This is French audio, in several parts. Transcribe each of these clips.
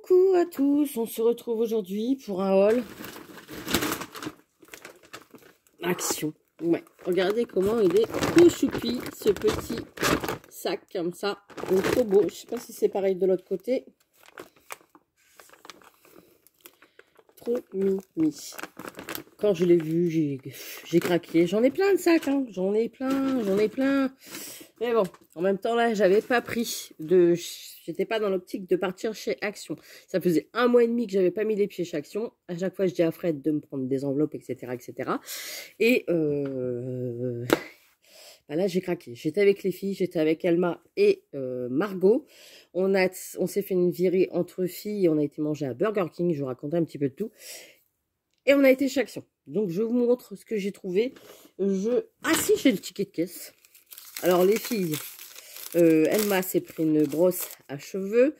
Coucou à tous, on se retrouve aujourd'hui pour un haul Action. Ouais, regardez comment il est tout choupi, ce petit sac comme ça. Donc trop beau, je sais pas si c'est pareil de l'autre côté. Trop mimi. Quand je l'ai vu, j'ai craqué. J'en ai plein de sacs, hein. J'en ai plein. Mais bon, en même temps là, j'avais pas pris de... J'étais pas dans l'optique de partir chez Action. Ça faisait 1 mois et demi que j'avais pas mis les pieds chez Action. À chaque fois, je dis à Fred de me prendre des enveloppes, etc., etc. Et bah là, j'ai craqué. J'étais avec les filles, j'étais avec Alma et Margot. On s'est fait une virée entre filles et on a été manger à Burger King. Je vous racontais un petit peu de tout. Et on a été chez Action. Donc, je vous montre ce que j'ai trouvé. Ah si, j'ai le ticket de caisse. Alors, les filles, Elma s'est pris une brosse à cheveux.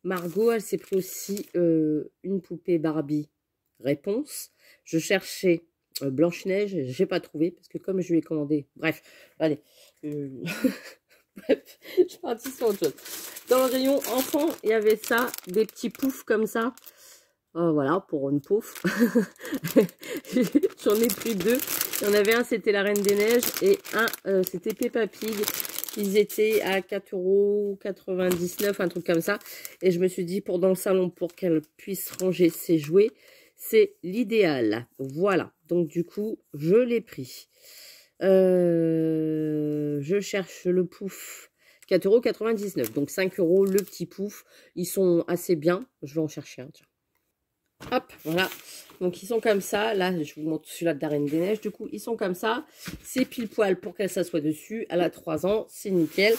Margot, elle s'est pris aussi une poupée Barbie réponse. Je cherchais Blanche-Neige, j'ai pas trouvé parce que comme je lui ai commandé, bref, allez, bref, je suis partie sur autre chose. Dans le rayon enfant, il y avait ça, des petits poufs comme ça. Voilà, pour une pouf. J'en ai pris 2. Il y en avait un, c'était la Reine des Neiges, et un, c'était Peppa Pig. Ils étaient à 4,99 €, un truc comme ça. Et je me suis dit, pour dans le salon, pour qu'elle puisse ranger ses jouets, c'est l'idéal. Voilà. Donc, du coup, je l'ai pris. Je cherche le pouf. 4,99 €. Donc, 5 € le petit pouf. Ils sont assez bien. Je vais en chercher un, tiens. Hop, voilà. Donc, ils sont comme ça. Là, je vous montre celui-là de la Reine des Neiges. Du coup, ils sont comme ça. C'est pile poil pour qu'elle s'assoie dessus. Elle a 3 ans. C'est nickel.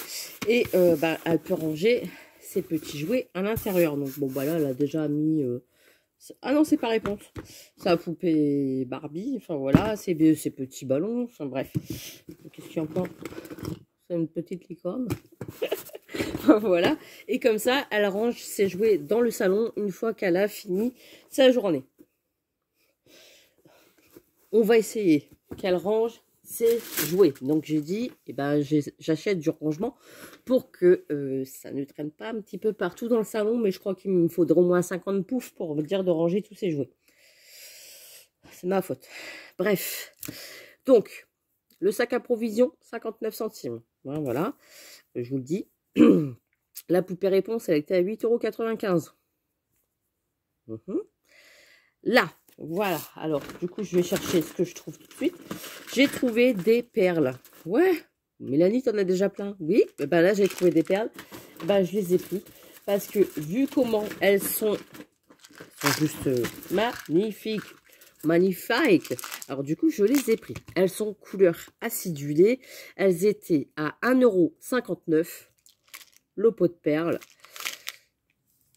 Et bah, elle peut ranger ses petits jouets à l'intérieur. Donc, bon, bah là, elle a déjà mis... Ah non, c'est pas réponse. Sa poupée Barbie. Enfin, voilà. Ses petits ballons. Enfin, bref. Qu'est-ce qu'il y a encore? C'est une petite licorne. Voilà. Et comme ça, elle range ses jouets dans le salon une fois qu'elle a fini sa journée. On va essayer qu'elle range ses jouets. Donc, j'ai dit, eh ben, j'achète du rangement pour que ça ne traîne pas un petit peu partout dans le salon. Mais je crois qu'il me faudra au moins 50 poufs pour me dire de ranger tous ses jouets. C'est ma faute. Bref. Donc, le sac à provision, 59 centimes. Voilà. Je vous le dis. La poupée réponse, elle était à 8,95 €. Là, voilà. Alors, du coup, je vais chercher ce que je trouve tout de suite. J'ai trouvé des perles. Ouais. Mélanie, t'en as déjà plein. Oui. Et ben là, j'ai trouvé des perles. Ben, je les ai pris. Parce que, vu comment elles sont juste magnifiques. Magnifiques. Alors, du coup, je les ai pris. Elles sont couleur acidulée. Elles étaient à 1,59 €. Le pot de perles.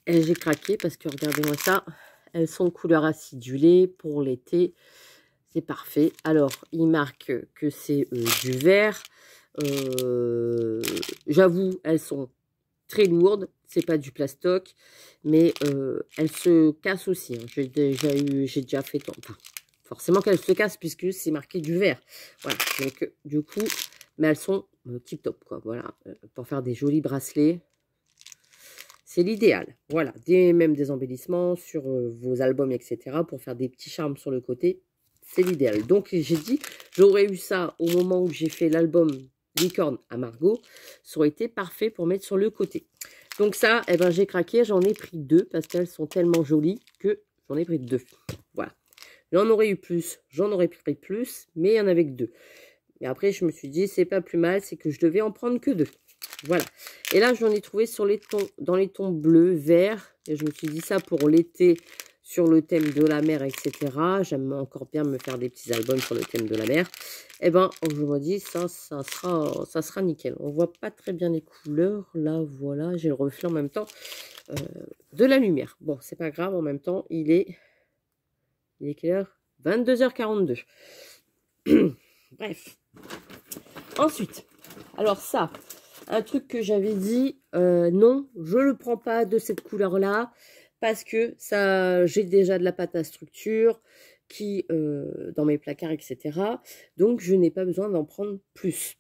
Et j'ai craqué parce que regardez-moi ça. Elles sont couleur acidulée pour l'été. C'est parfait. Alors, il marque que c'est du vert. J'avoue, elles sont très lourdes. C'est pas du plastoc. Mais elles se cassent aussi. Hein. J'ai déjà fait... Enfin, forcément qu'elles se cassent puisque c'est marqué du vert. Voilà. Donc, du coup, mais elles sont tip top, quoi. Voilà. Pour faire des jolis bracelets. C'est l'idéal. Voilà, même des embellissements sur vos albums, etc. pour faire des petits charmes sur le côté. C'est l'idéal. Donc, j'ai dit, j'aurais eu ça au moment où j'ai fait l'album Licorne à Margot. Ça aurait été parfait pour mettre sur le côté. Donc ça, eh ben, j'ai craqué. J'en ai pris 2 parce qu'elles sont tellement jolies que j'en ai pris 2. Voilà. J'en aurais eu plus, j'en aurais pris plus, mais il y en avait que 2. Mais après, je me suis dit, c'est pas plus mal, c'est que je devais en prendre que 2. Voilà. Et là, j'en ai trouvé sur les tons, dans les tons bleus, verts. Et je me suis dit ça pour l'été, sur le thème de la mer, etc. J'aime encore bien me faire des petits albums sur le thème de la mer. Eh ben, je me dis, ça sera nickel. On voit pas très bien les couleurs. Là, voilà, j'ai le reflet en même temps de la lumière. Bon, c'est pas grave. En même temps, il est quelle heure? 22h42. Bref. Ensuite, alors ça... Un truc que j'avais dit, non, je ne le prends pas de cette couleur-là, parce que ça, j'ai déjà de la pâte à structure qui, dans mes placards, etc. Donc, je n'ai pas besoin d'en prendre plus.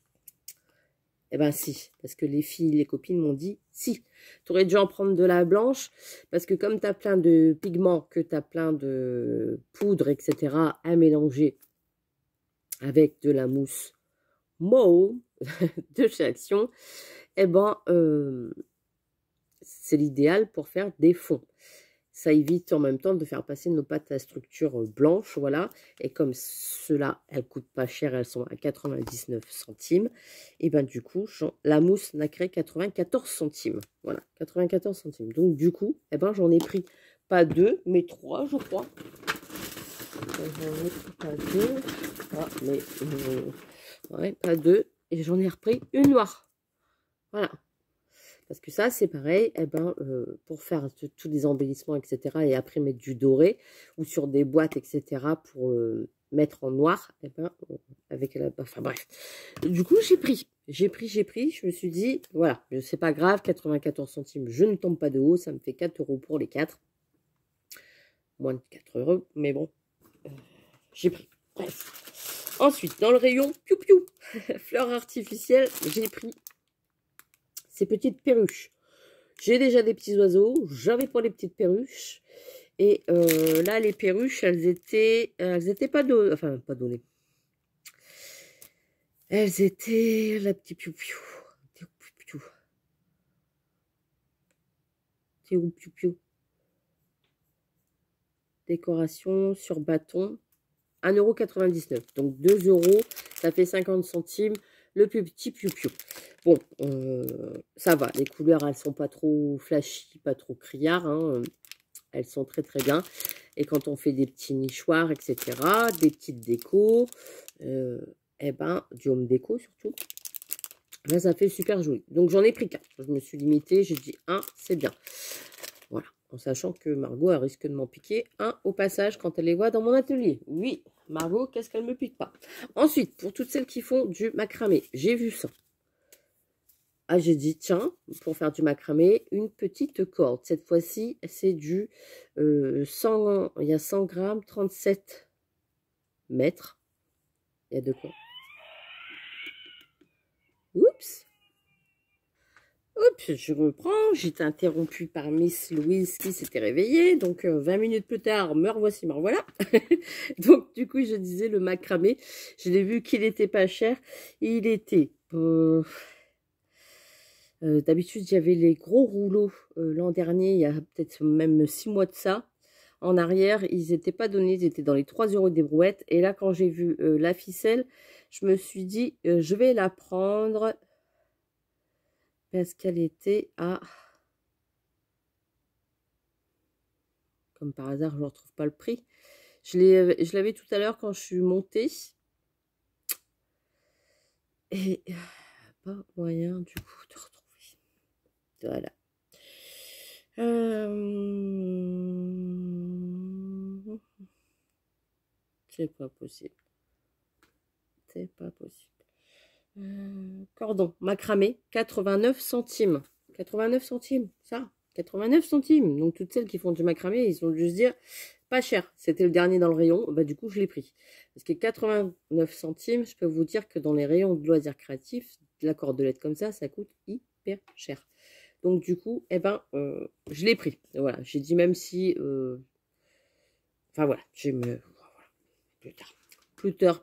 Eh ben si, parce que les filles, les copines m'ont dit si. Tu aurais dû en prendre de la blanche, parce que comme tu as plein de pigments, que tu as plein de poudre, etc. à mélanger avec de la mousse mauve de chez Action, eh ben c'est l'idéal pour faire des fonds. Ça évite en même temps de faire passer nos pâtes à structure blanche, voilà. Et comme cela, elles coûtent pas cher, elles sont à 99 centimes. Et ben du coup, la mousse n'a créé 94 centimes. Voilà, 94 centimes. Donc du coup, eh ben j'en ai pris pas deux, mais trois, je crois. J'en ai pris pas deux. Ah, mais ouais, pas deux. Et j'en ai repris une noire. Voilà. Parce que ça, c'est pareil, eh ben, pour faire tous les embellissements, etc. Et après mettre du doré ou sur des boîtes, etc. pour mettre en noir, eh ben, avec la... Enfin bref. Du coup, j'ai pris. Je me suis dit, voilà, c'est pas grave, 94 centimes, je ne tombe pas de haut, ça me fait 4 € pour les 4. Moins de 4 €, mais bon, j'ai pris. Bref. Ensuite, dans le rayon piou-piou, fleurs artificielles, j'ai pris ces petites perruches. J'ai déjà des petits oiseaux, j'avais pas les petites perruches. Et là, les perruches, elles étaient pas données. Enfin, pas données. Elles étaient la petite piou-piou. Piou-piou. Décoration sur bâton. 1,99 €. Donc 2 €, ça fait 50 centimes. Le plus petit piou-piou. Bon, ça va. Les couleurs, elles sont pas trop flashy, pas trop criards. Hein. Elles sont très très bien. Et quand on fait des petits nichoirs, etc., des petites décos, eh ben, du home déco surtout, là, ça fait super joli. Donc j'en ai pris 4. Je me suis limitée, j'ai dit 1, c'est bien. Voilà, en sachant que Margot, elle risque de m'en piquer un au passage quand elle les voit dans mon atelier. Oui, Margot, qu'est-ce qu'elle me pique pas. Ensuite, pour toutes celles qui font du macramé, j'ai vu ça. Ah, j'ai dit, tiens, pour faire du macramé, une petite corde. Cette fois-ci, c'est du 100, il y a 100 grammes, 37 mètres. Il y a de quoi. Oups. Oups, je reprends. J'étais interrompue par Miss Louise qui s'était réveillée. Donc, 20 minutes plus tard, me revoici, me revoilà. Donc, du coup, je disais le macramé. Je l'ai vu qu'il n'était pas cher. Il était... d'habitude, j'avais les gros rouleaux l'an dernier, il y a peut-être même 6 mois de ça. En arrière, ils n'étaient pas donnés, ils étaient dans les 3 € des brouettes. Et là, quand j'ai vu la ficelle, je me suis dit, je vais la prendre parce qu'elle était à... Comme par hasard, je ne retrouve pas le prix. Je l'avais tout à l'heure quand je suis montée. Et pas moyen du coup de retrouver. Voilà. C'est pas possible. C'est pas possible. Cordon macramé, 89 centimes. 89 centimes, ça. 89 centimes. Donc, toutes celles qui font du macramé, ils ont dû se dire, pas cher. C'était le dernier dans le rayon. Bah, du coup, je l'ai pris. Parce que 89 centimes, je peux vous dire que dans les rayons de loisirs créatifs, de la cordelette comme ça coûte hyper cher. Donc, du coup, eh ben, je l'ai pris. Voilà. J'ai dit, même si... Enfin, voilà. Voilà. Plus tard.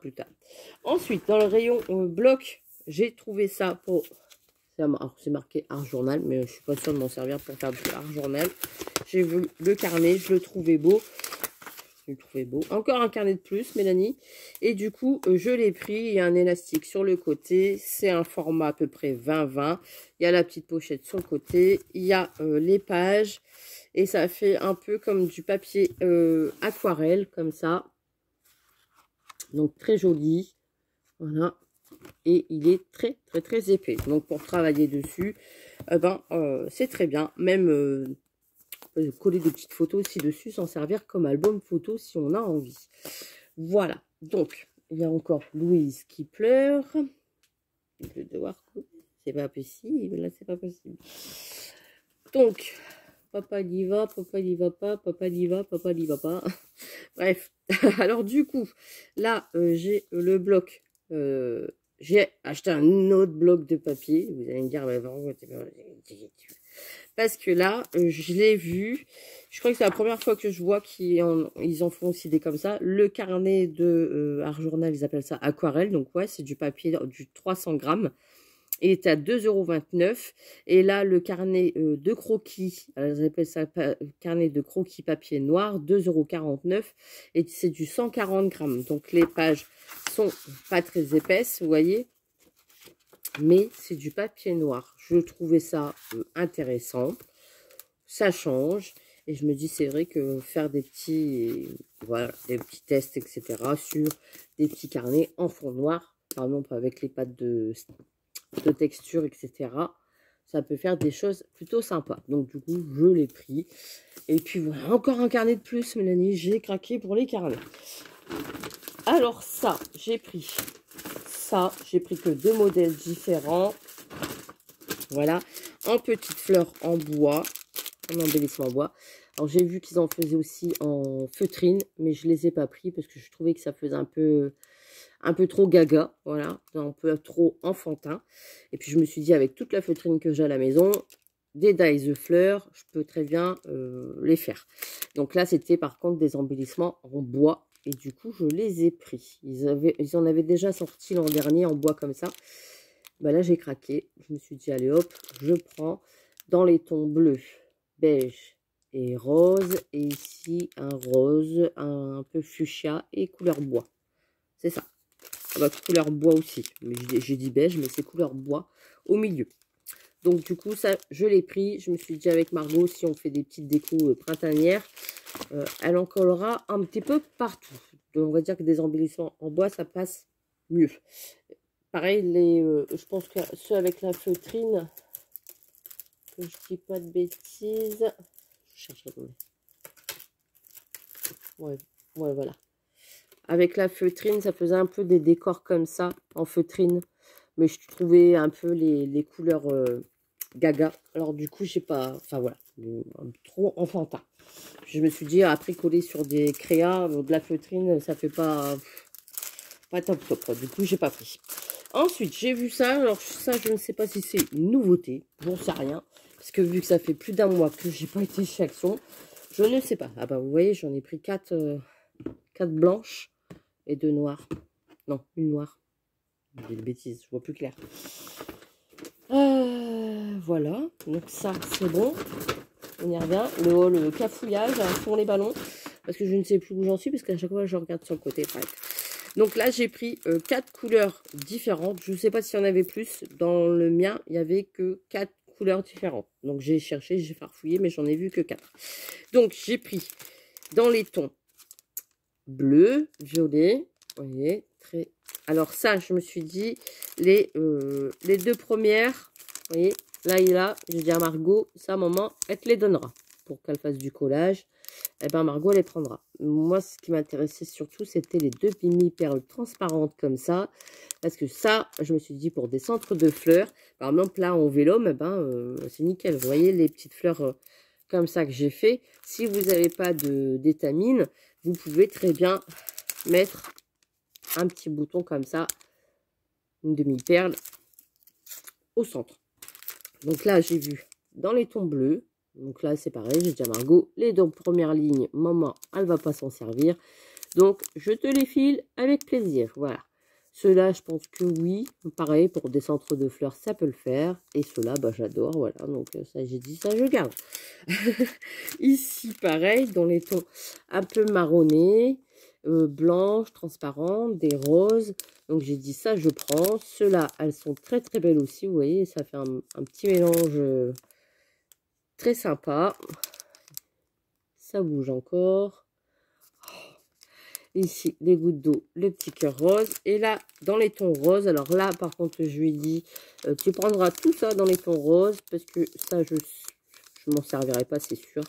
Ensuite, dans le rayon bloc, j'ai trouvé ça pour... Alors, c'est marqué art journal, mais je ne suis pas sûre de m'en servir pour faire du art journal. J'ai vu le carnet, je le trouvais beau. Encore un carnet de plus, Mélanie. Et du coup, je l'ai pris. Il y a un élastique sur le côté. C'est un format à peu près 20-20. Il y a la petite pochette sur le côté. Il y a les pages. Et ça fait un peu comme du papier aquarelle, comme ça. Donc, très joli. Voilà. Et il est très, très, très épais. Donc, pour travailler dessus, c'est très bien. Même... coller des petites photos aussi dessus, s'en servir comme album photo si on a envie. Voilà, donc il y a encore Louise qui pleure. Je vais devoir couper. C'est pas possible, là c'est pas possible. Donc, papa n'y va, papa n'y va pas, papa n'y va, papa n'y va pas. Bref, alors du coup, là j'ai le bloc j'ai acheté un autre bloc de papier. Vous allez me dire, mais vraiment, parce que là, je l'ai vu. Je crois que c'est la première fois que je vois qu'ils en font aussi des comme ça. Le carnet de Art Journal, ils appellent ça aquarelle. Donc ouais, c'est du papier du 300 grammes. Il était à 2,29 €. Et là, le carnet de croquis, ils appellent ça carnet de croquis papier noir, 2,49 €. Et c'est du 140 grammes. Donc les pages sont pas très épaisses, vous voyez. Mais c'est du papier noir. Je trouvais ça intéressant. Ça change. Et je me dis, c'est vrai que faire des petits, voilà, des petits tests, etc. sur des petits carnets en fond noir, par exemple avec les pattes de texture, etc. Ça peut faire des choses plutôt sympas. Donc du coup, je l'ai pris. Et puis voilà, encore un carnet de plus, Mélanie. J'ai craqué pour les carnets. Alors ça, j'ai pris ça. J'ai pris que 2 modèles différents. Voilà, en petites fleurs en bois, en embellissement en bois. Alors j'ai vu qu'ils en faisaient aussi en feutrine, mais je les ai pas pris parce que je trouvais que ça faisait un peu trop gaga, voilà, un peu trop enfantin. Et puis je me suis dit, avec toute la feutrine que j'ai à la maison, des dies de fleurs, je peux très bien les faire. Donc là, c'était par contre des embellissements en bois. Et du coup, je les ai pris. Ils en avaient déjà sorti l'an dernier en bois comme ça. Bah là, j'ai craqué. Je me suis dit, allez hop, je prends dans les tons bleus, beige et rose. Et ici, un rose, un peu fuchsia et couleur bois. C'est ça. Ça va être couleur bois aussi. Mais j'ai dit beige, mais c'est couleur bois au milieu. Donc du coup, ça, je l'ai pris. Je me suis dit avec Margot, si on fait des petites décos printanières, elle en collera un petit peu partout. Donc on va dire que des embellissements en bois, ça passe mieux. Pareil, je pense que ceux avec la feutrine, que je dis pas de bêtises. Je cherche à trouver. Ouais, voilà. Avec la feutrine, ça faisait un peu des décors comme ça, en feutrine. Mais je trouvais un peu les couleurs gaga. Alors du coup, j'ai pas... Enfin voilà, trop enfantin. Je me suis dit, après coller sur des créas, de la feutrine, ça fait pas top top. Du coup, j'ai pas pris. Ensuite, j'ai vu ça. Alors ça, je ne sais pas si c'est une nouveauté. J'en sais rien. Parce que vu que ça fait plus d'un mois que j'ai pas été chez Action, je ne sais pas. Ah bah vous voyez, j'en ai pris 4 blanches et 2 noires. Non, une noire. J'ai des bêtises, je vois plus clair. Voilà, donc ça c'est bon. On y revient. Le cafouillage pour les ballons. Parce que je ne sais plus où j'en suis, parce qu'à chaque fois je regarde sur le côté. Donc là j'ai pris 4 couleurs différentes. Je ne sais pas s'il y en avait plus. Dans le mien, il n'y avait que 4 couleurs différentes. Donc j'ai cherché, j'ai farfouillé, mais j'en ai vu que 4. Donc j'ai pris dans les tons bleu, violet. Vous voyez, très... Alors ça, je me suis dit, les 2 premières, vous voyez, là et là, j'ai dit à Margot, ça, maman, elle te les donnera pour qu'elle fasse du collage. Eh ben Margot, elle les prendra. Moi, ce qui m'intéressait surtout, c'était les 2 mini-perles transparentes comme ça. Parce que ça, je me suis dit, pour des centres de fleurs, par exemple, là, en vélo, eh ben, c'est nickel. Vous voyez, les petites fleurs comme ça que j'ai fait. Si vous n'avez pas d'étamine, vous pouvez très bien mettre un petit bouton comme ça, une demi-perle au centre. Donc là, j'ai vu dans les tons bleus. Donc là, c'est pareil, j'ai dit à Margot, les 2 premières lignes, maman, elle va pas s'en servir. Donc, je te les file avec plaisir. Voilà. Ceux-là, je pense que oui. Pareil, pour des centres de fleurs, ça peut le faire. Et ceux-là, bah, j'adore. Voilà. Donc, ça, j'ai dit, ça, je garde. Ici, pareil, dans les tons un peu marronnés, blanches, transparentes, des roses. Donc, j'ai dit, ça, je prends. Ceux-là, elles sont très, très belles aussi. Vous voyez, ça fait un petit mélange très sympa. Ça bouge encore. Ici, les gouttes d'eau, le petit cœur rose. Et là, dans les tons roses, alors là, par contre, je lui ai dit, tu prendras tout ça dans les tons roses, parce que ça, je m'en servirai pas, c'est sûr.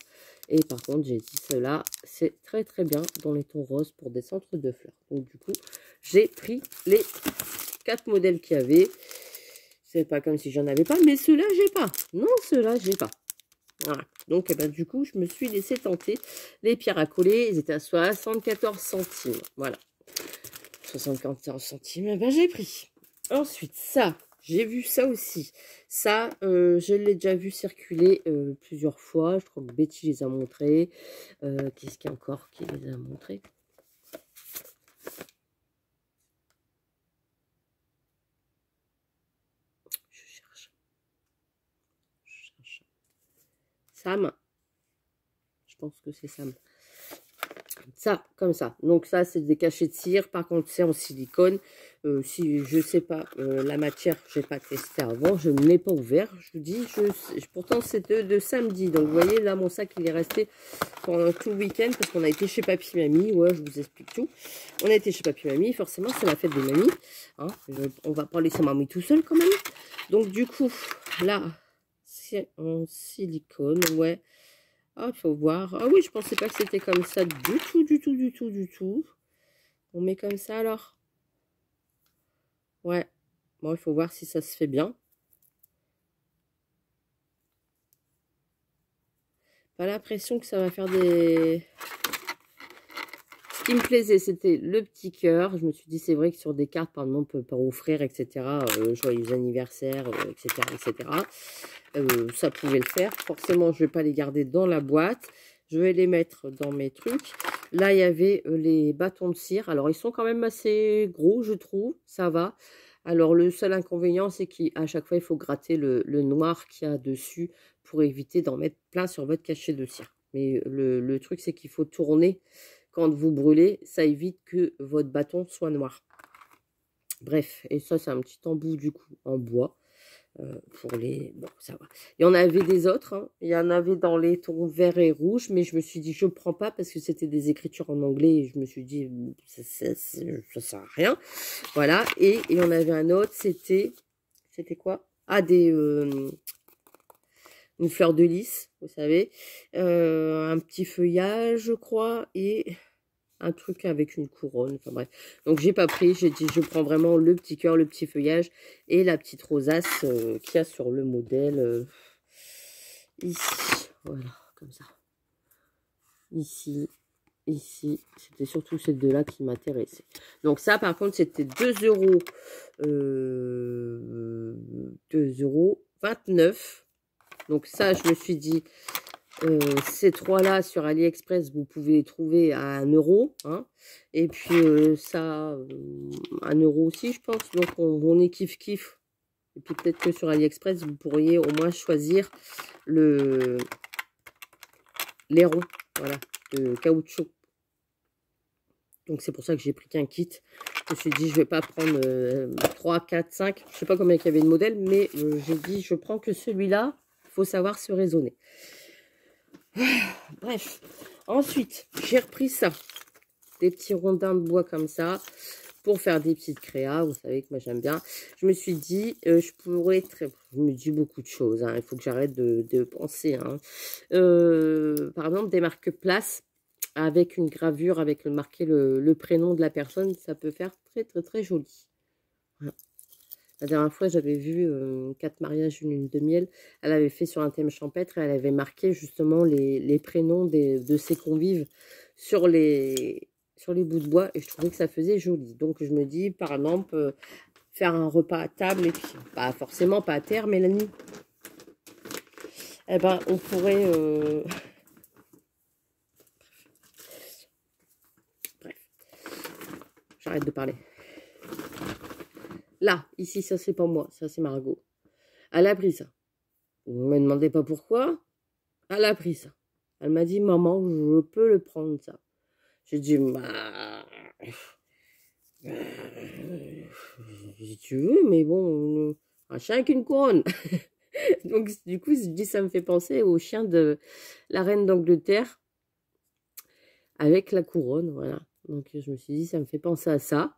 Et par contre, j'ai dit, cela, c'est très, très bien dans les tons roses pour des centres de fleurs. Donc, du coup, j'ai pris les 4 modèles qu'il y avait. C'est pas comme si j'en avais pas, mais ceux-là, j'ai pas. Non, ceux-là, j'ai pas. Voilà. Donc, eh ben, du coup, je me suis laissé tenter. Les pierres à coller, ils étaient à 74 centimes. Voilà. 74 centimes, eh ben, j'ai pris. Ensuite, ça, j'ai vu ça aussi. Ça, je l'ai déjà vu circuler plusieurs fois. Je crois que Betty les a montrés. Qu'est-ce qu'il y a encore qui les a montrés? Je cherche. Sam. Je pense que c'est Sam. Ça, comme ça. Donc ça, c'est des cachets de cire. Par contre, c'est en silicone. Si je sais pas, la matière, j'ai pas testé avant. Je ne l'ai pas ouvert. Je vous dis, pourtant, c'est de samedi. Donc, vous voyez, là, mon sac, il est resté pendant tout le week-end parce qu'on a été chez Papy Mamie. Ouais, je vous explique tout. On a été chez Papy Mamie. Forcément, c'est la fête des mamies. Hein. On va pas laisser mamie tout seul, quand même. Donc, du coup, là, c'est en silicone. Ouais. Ah, il faut voir. Ah oui, je pensais pas que c'était comme ça du tout, du tout, du tout, du tout. On met comme ça alors. Ouais. Bon, il faut voir si ça se fait bien. Pas l'impression que ça va faire des... Ce qui me plaisait, c'était le petit cœur. Je me suis dit, c'est vrai que sur des cartes, par exemple, pour offrir, etc., joyeux anniversaire, etc., etc., ça pouvait le faire. Forcément, je ne vais pas les garder dans la boîte. Je vais les mettre dans mes trucs. Là, il y avait les bâtons de cire. Alors, ils sont quand même assez gros, je trouve. Ça va. Alors, le seul inconvénient, c'est qu'à chaque fois, il faut gratter le noir qu'il y a dessus pour éviter d'en mettre plein sur votre cachet de cire. Mais le truc, c'est qu'il faut tourner quand vous brûlez. Ça évite que votre bâton soit noir. Bref, et ça, c'est un petit embout, du coup, en bois. Pour les... Bon, ça va. Il y en avait des autres. Hein. Il y en avait dans les tons verts et rouges. Mais je me suis dit, je ne prends pas parce que c'était des écritures en anglais. Et je me suis dit, ça sert à rien. Voilà. Et il y en avait un autre. C'était quoi? Ah, une fleur de lys, vous savez. Un petit feuillage, je crois. Et... un truc avec une couronne, enfin bref. Donc j'ai pas pris, j'ai dit je prends vraiment le petit cœur, le petit feuillage et la petite rosace qu'il y a sur le modèle ici. Voilà, comme ça. Ici, ici. C'était surtout ces deux-là qui m'intéressaient. Donc ça par contre c'était 2 euros. 2,29 €. Donc ça je me suis dit... ces trois-là sur AliExpress, vous pouvez les trouver à 1 €. Hein. Et puis ça, 1 € aussi, je pense. Donc on est kiff-kiff. Et puis peut-être que sur AliExpress, vous pourriez au moins choisir l'airon, voilà, de caoutchouc. Donc c'est pour ça que j'ai pris qu'un kit. Je me suis dit, je vais pas prendre 3, 4, 5. Je sais pas combien il y avait de modèles, mais j'ai dit, je prends que celui-là. Il faut savoir se raisonner. Bref, ensuite, j'ai repris ça. Des petits rondins de bois comme ça, pour faire des petites créas. Vous savez que moi, j'aime bien. Je me suis dit, je pourrais... Je me dis beaucoup de choses. Hein, il faut que j'arrête de penser. Hein. Par exemple, des marque-places avec une gravure, avec marqué le prénom de la personne. Ça peut faire très, très, très joli. Voilà. La dernière fois, j'avais vu 4 mariages, une lune de miel. Elle avait fait sur un thème champêtre et elle avait marqué justement les prénoms de ses convives sur les bouts de bois. Et je trouvais que ça faisait joli. Donc, je me dis, par exemple, faire un repas à table et puis, pas forcément pas à terre, mais la nuit. Eh ben, on pourrait... Bref, j'arrête de parler. Là, ici, ça c'est pas moi, ça c'est Margot. Elle a pris ça. Vous ne me demandez pas pourquoi. Elle a pris ça. Elle m'a dit, maman, je peux le prendre ça. J'ai dit, bah, si tu veux, mais bon, un chien avec une couronne. Donc, du coup, je dis, ça me fait penser au chien de la reine d'Angleterre avec la couronne, voilà. Donc, je me suis dit, ça me fait penser à ça.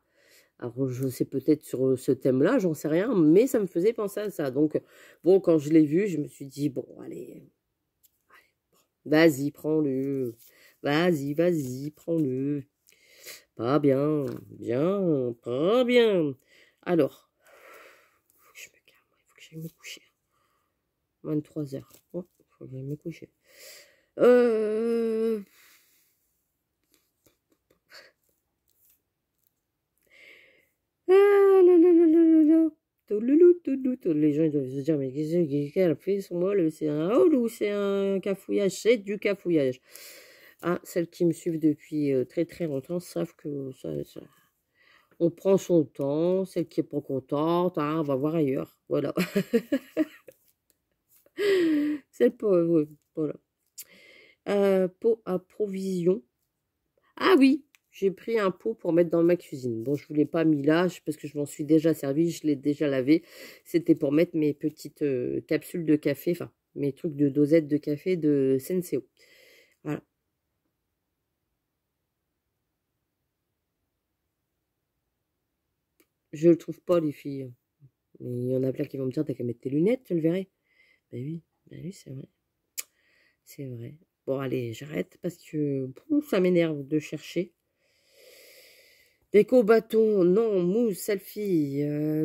Alors, je sais peut-être sur ce thème-là, j'en sais rien, mais ça me faisait penser à ça. Donc, bon, quand je l'ai vu, je me suis dit, bon, allez, vas-y, prends-le. Vas-y, vas-y, prends-le. Pas bien, bien, pas bien. Alors, il faut que je me calme, il faut que j'aille me coucher. 23 heures. Oh, il faut que j'aille me coucher. Ah là là là là là là. écoute, les gens ils doivent se dire, mais qu'est-ce qu'elle a fait son molle? C'est un haul ou c'est un cafouillage? C'est du cafouillage. Ah, celles qui me suivent depuis très très longtemps savent que on prend son temps. Celle qui est pas contente, hein, on va voir ailleurs. Voilà. C'est pas, ouais, voilà. Pot à provision. Ah oui, j'ai pris un pot pour mettre dans ma cuisine. Bon, je ne l'ai pas mis là parce que je m'en suis déjà servi, je l'ai déjà lavé. C'était pour mettre mes petites capsules de café, enfin, mes trucs de dosette de café de Senseo. Voilà. Je le trouve pas, les filles. Mais il y en a plein qui vont me dire, t'as qu'à mettre tes lunettes, tu le verrais. Ben oui, c'est vrai. C'est vrai. Bon, allez, j'arrête parce que ça m'énerve de chercher. Déco bâton, non, mousse, selfie,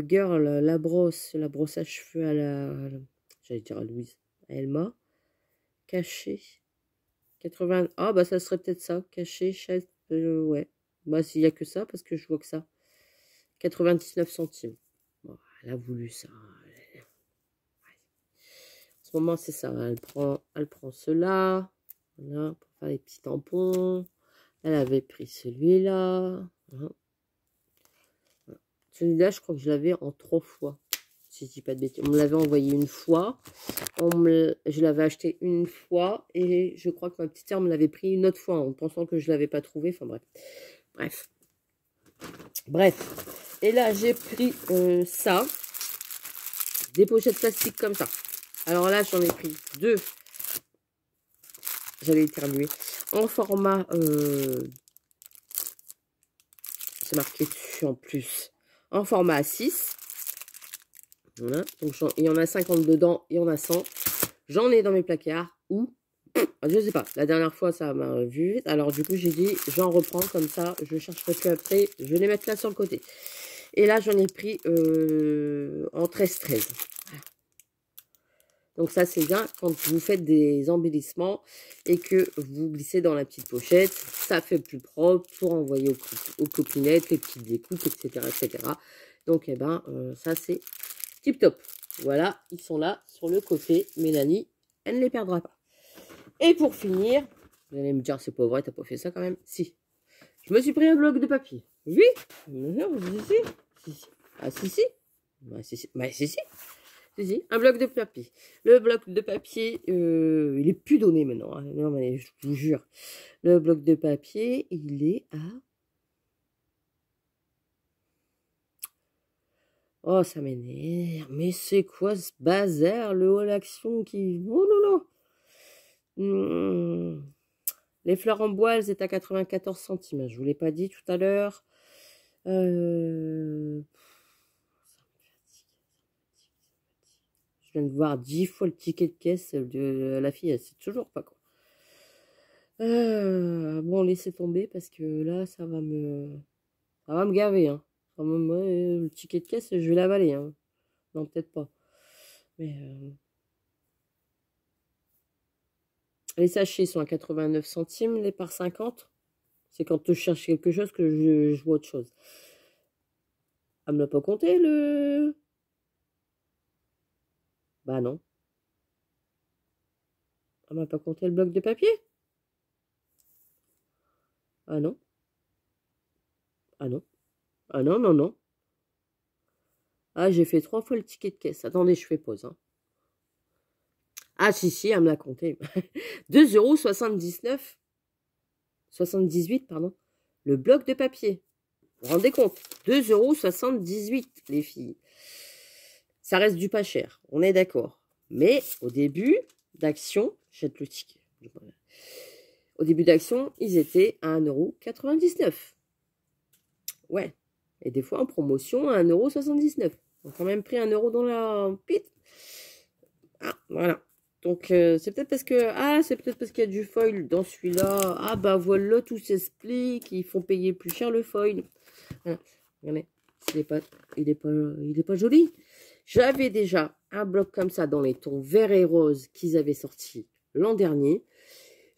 girl, la brosse à cheveux j'allais dire à Louise, à Elma, caché, 80, ah bah ça serait peut-être ça, caché, chaise, ouais, bah s'il y a que ça, parce que je vois que ça, 99 centimes, bon, elle a voulu ça, ouais. En ce moment c'est ça, elle prend cela, voilà, pour faire les petits tampons, elle avait pris celui-là, hein. Celui-là, je crois que je l'avais en 3 fois. Si je dis pas de bêtises. On me l'avait envoyé une fois. Je l'avais acheté une fois. Et je crois que ma petite sœur me l'avait pris une autre fois en pensant que je ne l'avais pas trouvé. Enfin bref. Bref. Et là, j'ai pris ça. Des pochettes plastiques comme ça. Alors là, j'en ai pris 2. J'allais éternuer. En format... c'est marqué dessus en plus. En format A6. Voilà. Donc, il y en a 50 dedans, il y en a 100. J'en ai dans mes placards ou, je sais pas, la dernière fois ça m'a vu vite. Alors du coup j'ai dit, j'en reprends comme ça, je chercherai plus après, je vais les mettre là sur le côté. Et là j'en ai pris en 13-13. Donc ça c'est bien quand vous faites des embellissements et que vous glissez dans la petite pochette. Ça fait plus propre pour envoyer aux copinettes, les petites découpes, etc. etc. Donc eh ben ça c'est tip top. Voilà, ils sont là sur le côté. Mélanie, elle ne les perdra pas. Et pour finir, vous allez me dire, c'est pas vrai, t'as pas fait ça quand même. Si. Je me suis pris un bloc de papier. Oui. Si. Ah si si. Bah si si. Bah si si. Si, si. Un bloc de papier. Le bloc de papier, il est plus donné maintenant. Hein. Non mais je vous jure. Le bloc de papier, il est à... Oh, ça m'énerve. Mais c'est quoi ce bazar, le haut l'action qui... Oh là là. Les fleurs en bois, elles étaient à 94 centimes. Je vous l'ai pas dit tout à l'heure. Je viens de voir 10 fois le ticket de caisse de la fille. Elle sait toujours pas quoi. Bon, laissez tomber parce que là, ça va me gaver. Hein. Le ticket de caisse, je vais l'avaler. Hein. Non, peut-être pas. Mais les sachets sont à 89 centimes, les par 50. C'est quand je cherche quelque chose que je vois autre chose. Elle me l'a pas compté, le... Bah non. Elle m'a pas compté le bloc de papier. Ah non. Ah non. Ah non, non, non. Ah, j'ai fait 3 fois le ticket de caisse. Attendez, je fais pause. Hein. Ah, si, elle me l'a compté. 2,79 €. 78, pardon. Le bloc de papier. Vous vous rendez compte? 2,78 €, les filles. Ça reste du pas cher. On est d'accord. Mais au début d'action, jette le ticket. Au début d'action, ils étaient à 1,99 €. Ouais. Et des fois en promotion à 1,79 €. On a quand même pris 1 € dans la pite. Ah, voilà. Donc, c'est peut-être parce que... Ah, c'est peut-être parce qu'il y a du foil dans celui-là. Ah, bah voilà, tout s'explique. Ils font payer plus cher le foil. Voilà. Regardez. Il est pas joli. J'avais déjà un bloc comme ça dans les tons vert et rose qu'ils avaient sorti l'an dernier.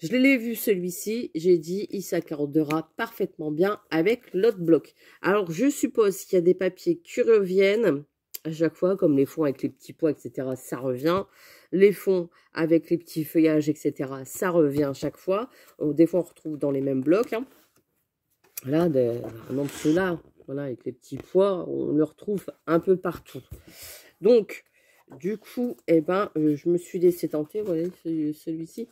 Je l'ai vu celui-ci, j'ai dit, il s'accordera parfaitement bien avec l'autre bloc. Alors, je suppose qu'il y a des papiers qui reviennent. à chaque fois, comme les fonds avec les petits pois, etc., ça revient. Les fonds avec les petits feuillages, etc., ça revient à chaque fois. Des fois, on retrouve dans les mêmes blocs. Hein. Là, même ceux-là, voilà, avec les petits pois, on le retrouve un peu partout. Donc, du coup, eh ben, je me suis laissé tenter, voilà, celui-ci.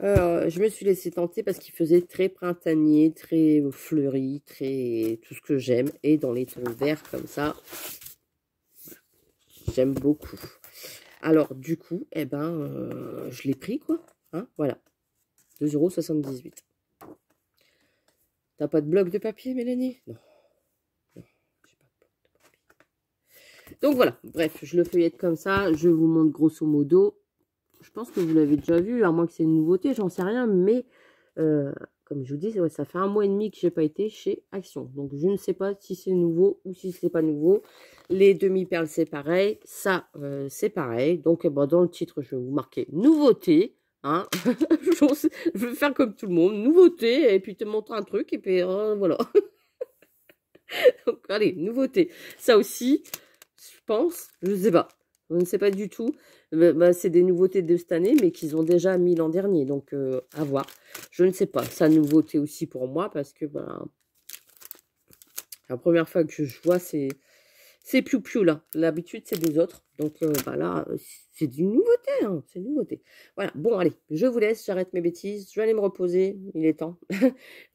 Je me suis laissé tenter parce qu'il faisait très printanier, très fleuri, très tout ce que j'aime. Et dans les tons verts comme ça, j'aime beaucoup. Alors, du coup, eh ben, je l'ai pris, quoi. Hein, voilà. 2,78 €. T'as pas de bloc de papier, Mélanie? Non. Non, j'ai pas de bloc de papier. Donc, voilà. Bref, je le feuillette comme ça. Je vous montre grosso modo. Je pense que vous l'avez déjà vu, à moins que c'est une nouveauté, j'en sais rien. Mais, comme je vous dis, ouais, ça fait 1 mois et demi que je n'ai pas été chez Action. Donc, je ne sais pas si c'est nouveau ou si c'est pas nouveau. Les demi-perles, c'est pareil. Ça, c'est pareil. Donc, bah, dans le titre, je vais vous marquer nouveauté. Hein. Je vais faire comme tout le monde. Nouveauté. Et puis, te montrer un truc. Et puis, voilà. Donc, allez, nouveauté. Ça aussi, je pense, je ne sais pas. Je ne sais pas du tout. Bah, c'est des nouveautés de cette année, mais qu'ils ont déjà mis l'an dernier. Donc, à voir. Je ne sais pas. Ça, nouveauté aussi pour moi, parce que bah, la première fois que je vois, c'est Piu Piu, là. L'habitude, c'est des autres. Donc, bah, là, c'est d'une nouveauté. Hein, c'est une nouveauté. Voilà. Bon, allez, je vous laisse. J'arrête mes bêtises. Je vais aller me reposer. Il est temps.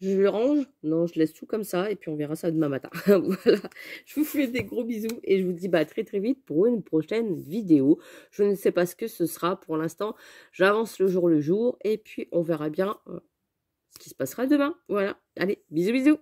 Je le range. Non, je laisse tout comme ça. Et puis, on verra ça demain matin. Voilà. Je vous fais des gros bisous. Et je vous dis bah, très, très vite pour une prochaine vidéo. Je ne sais pas ce que ce sera. Pour l'instant, j'avance le jour. Et puis, on verra bien ce qui se passera demain. Voilà. Allez, bisous, bisous.